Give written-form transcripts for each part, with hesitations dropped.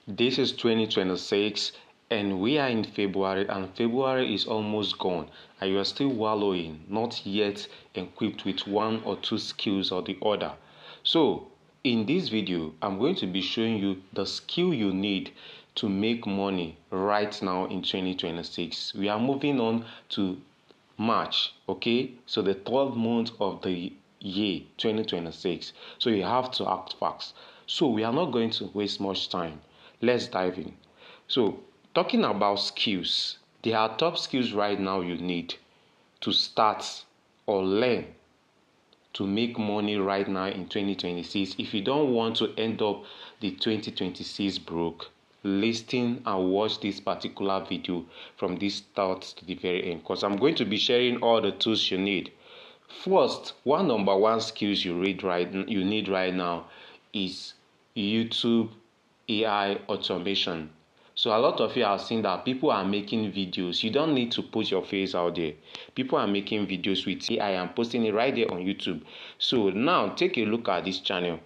This is 2026 and we are in February, and February is almost gone and you are still wallowing, not yet equipped with one or two skills or the other. So in this video, I'm going to be showing you the skill you need to make money right now in 2026. We are moving on to March, okay? So the 12th month of the year 2026. So you have to act fast. So we are not going to waste much time. Let's dive in. So talking about skills, there are top skills right now you need to start or learn to make money right now in 2026. If you don't want to end up the 2026 broke, listen and watch this particular video from this start to the very end, because I'm going to be sharing all the tools you need. First, number one skills you need right now is YouTube AI automation. So a lot of you have seen that people are making videos. You don't need to put your face out there. People are making videos with AI and posting it right there on YouTube. So now take a look at this channel.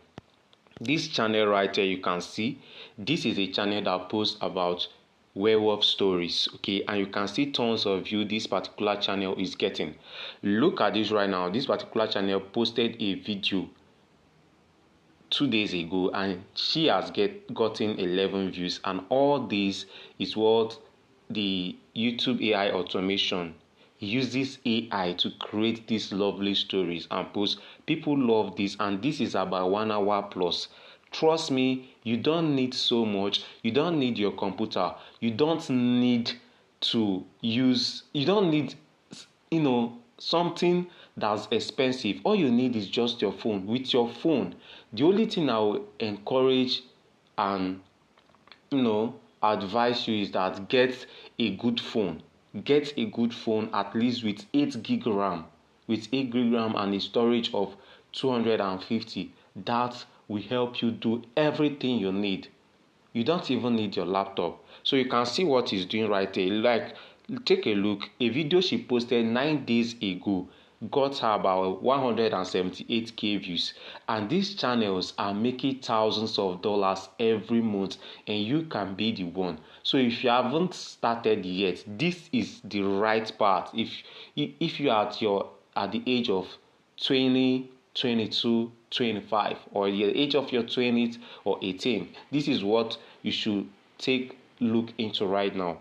This channel right here, you can see, this is a channel that posts about werewolf stories, okay, and you can see tons of views this particular channel is getting. Look at this right now. This particular channel posted a video 2 days ago and she has gotten 11 views, and all this is what the YouTube AI automation uses AI to create these lovely stories and posts. People love this, and this is about 1 hour plus. Trust me, you don't need so much. You don't need your computer. You don't need something that's expensive. All you need is just your phone. With your phone, the only thing I will encourage and advise you is that get a good phone. Get a good phone, at least with 8 gig RAM. With 8 gig RAM and a storage of 250. That will help you do everything you need. You don't even need your laptop. So you can see what he's doing right there. Like, take a look. A video she posted 9 days ago got her about 178k views, and these channels are making thousands of dollars every month, and you can be the one. So if you haven't started yet, this is the right path. If you are at the age of 20, 22, 25, or the age of your 20s or 18, this is what you should take look into right now.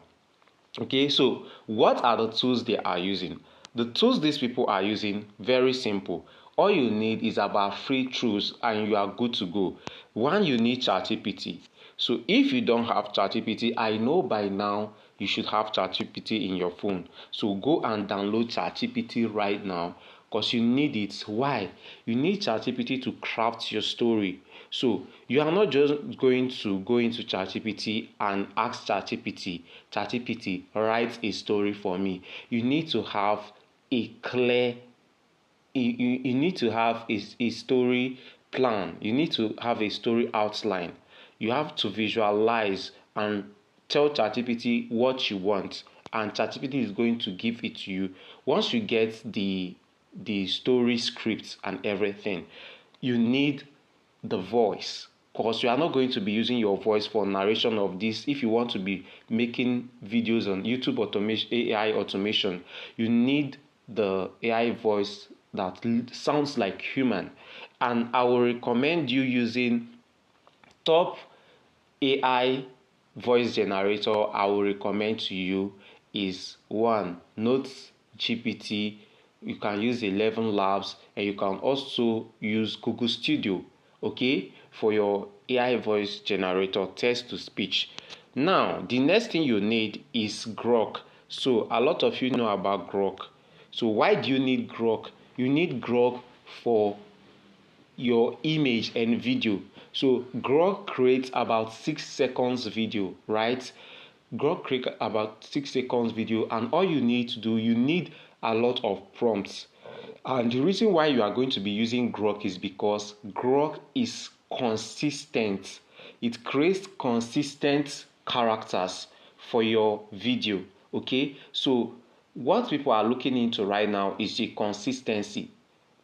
Okay, so what are the tools they are using? The tools these people are using, very simple. All you need is about 3 tools and you are good to go. One, you need ChatGPT. So if you don't have ChatGPT, I know by now you should have ChatGPT in your phone. So go and download ChatGPT right now, because you need it. Why? You need ChatGPT to craft your story. So you are not just going to go into ChatGPT and ask ChatGPT, write a story for me. You need to have a clear, you need to have a story plan. You need to have a story outline. You have to visualize and tell ChatGPT what you want, and ChatGPT is going to give it to you. Once you get the story scripts and everything, you need the voice, because you are not going to be using your voice for narration of this. If you want to be making videos on YouTube automation, AI automation, you need the AI voice that sounds like human. And I will recommend you using top AI voice generator. I will recommend to you is one, Notes GPT. You can use 11 Labs, and you can also use Google Studio, okay, for your AI voice generator text to speech. Now, the next thing you need is Grok. So a lot of you know about Grok. So why do you need Grok? You need Grok for your image and video. So Grok creates about 6 seconds video, right? Grok creates about 6 seconds video, and all you need to do, you need a lot of prompts. And the reason why you are going to be using Grok is because Grok is consistent. It creates consistent characters for your video, okay? So what people are looking into right now is the consistency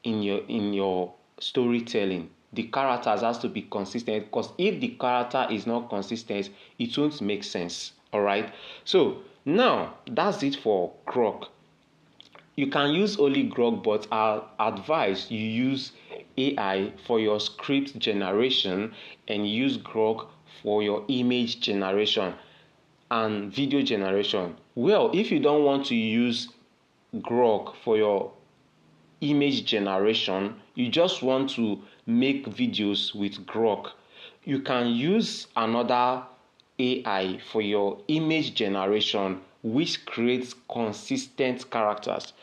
in your storytelling. the characters has to be consistent, because if the character is not consistent, it won't make sense. All right. So now that's it for Grok. You can use only Grok, but I advise you use AI for your script generation and use Grok for your image generation and video generation. Well, if you don't want to use Grok for your image generation, you just want to make videos with Grok, you can use another AI for your image generation, which creates consistent characters,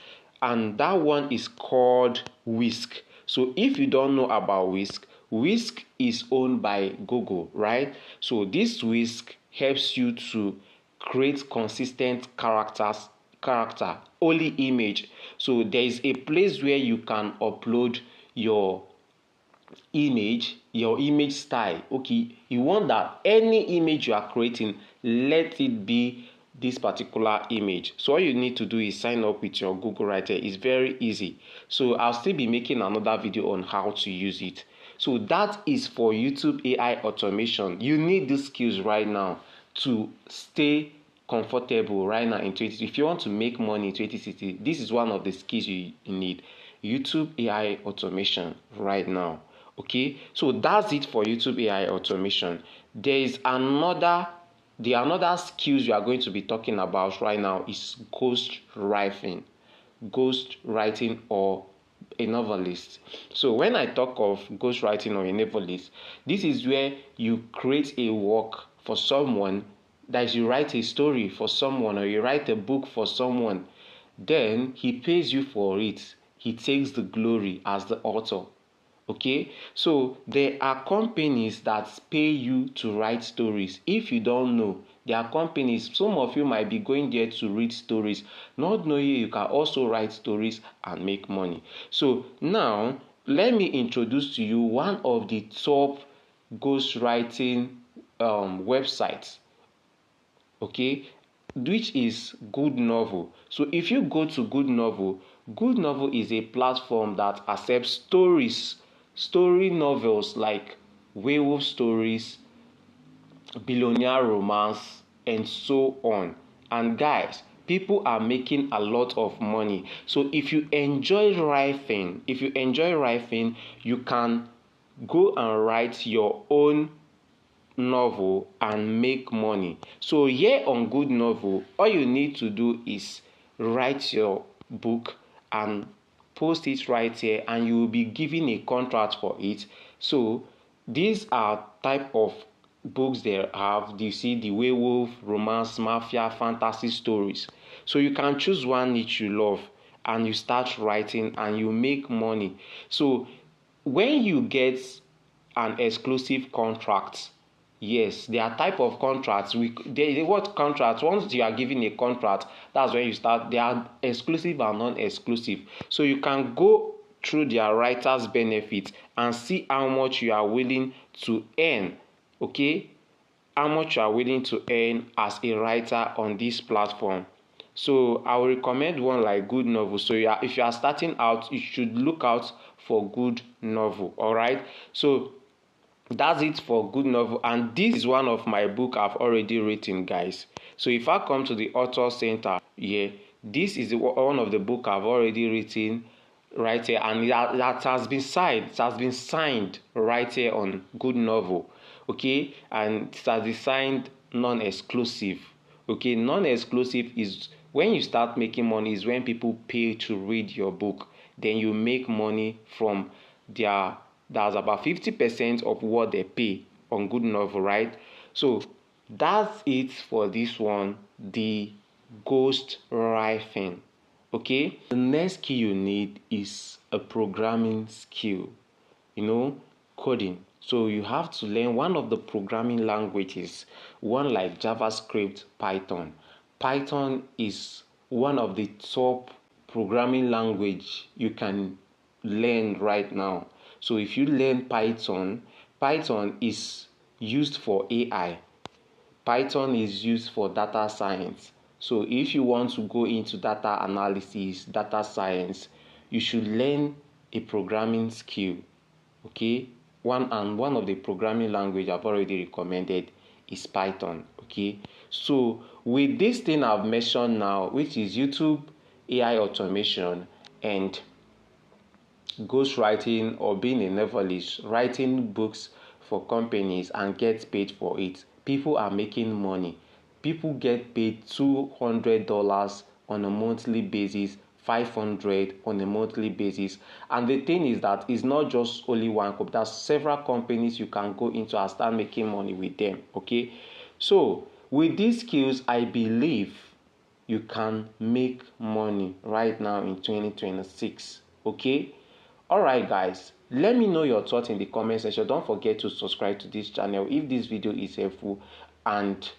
and that one is called Whisk. So if you don't know about Whisk, Whisk is owned by Google, right? So this Whisk helps you to create consistent character, only image. So there is a place where you can upload your image style. Okay, you want that any image you are creating, let it be this particular image. So all you need to do is sign up with your Google Writer. It's very easy. So I'll still be making another video on how to use it. So that is for YouTube AI automation. You need these skills right now to stay comfortable right now in 2060. If you want to make money in 2060, this is one of the skills you need. YouTube AI automation right now. Okay, so that's it for YouTube AI automation. There is another skills we are going to be talking about right now is ghostwriting or a novelist. So when I talk of ghostwriting or a novelist, this is where you create a work for someone, that you write a story for someone or you write a book for someone, then he pays you for it. He takes the glory as the author. Okay, so there are companies that pay you to write stories. If you don't know, there are companies, some of you might be going there to read stories, not knowing you can also write stories and make money. So now let me introduce to you one of the top ghostwriting websites, okay, which is Good Novel. So if you go to Good Novel is a platform that accepts story novels like werewolf stories, billionaire romance, and so on. And guys, people are making a lot of money. So if you enjoy writing, you can go and write your own novel and make money. So here on Good Novel, all you need to do is write your book and post it right here, and you will be given a contract for it. So these are type of books they have. You see the werewolf, romance, mafia, fantasy stories. So you can choose one niche you love and you start writing and you make money. So when you get an exclusive contract, yes, there are type of contracts. What contracts? Once you are given a contract, that's when you start. They are exclusive and non-exclusive. So you can go through their writers' benefits and see how much you are willing to earn. Okay, how much you are willing to earn as a writer on this platform. So I will recommend one like Good Novel. So if you are starting out, you should look out for Good Novel. All right. So that's it for Good Novel, and this is one of my book I've already written, guys. So if I come to the author center here, this is one of the book I've already written right here, and that has been signed. It has been signed right here on Good Novel. Okay, and it has been signed non-exclusive. Okay, non-exclusive is when you start making money, is when people pay to read your book. Then you make money from that's about 50% of what they pay on Good Novel, right? So that's it for this one, the ghost writing. Okay, the next skill you need is a programming skill, coding. So you have to learn one of the programming languages, one like JavaScript, Python. Python is one of the top programming language you can learn right now. So if you learn Python is used for AI. Python is used for data science. So if you want to go into data analysis, data science, you should learn a programming skill. Okay? one of the programming language I've already recommended is Python. Okay, so with this thing I've mentioned now, which is YouTube, AI automation, and ghostwriting, or being a novelist, writing books for companies and get paid for it, people are making money. People get paid $200 on a monthly basis, 500 on a monthly basis. And the thing is that it's not just only one company. There's several companies you can go into and start making money with them. Okay, so with these skills, I believe you can make money right now in 2026. Okay, all right guys, let me know your thoughts in the comment section. Don't forget to subscribe to this channel if this video is helpful, and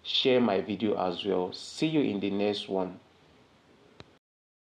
share my video as well. See you in the next one.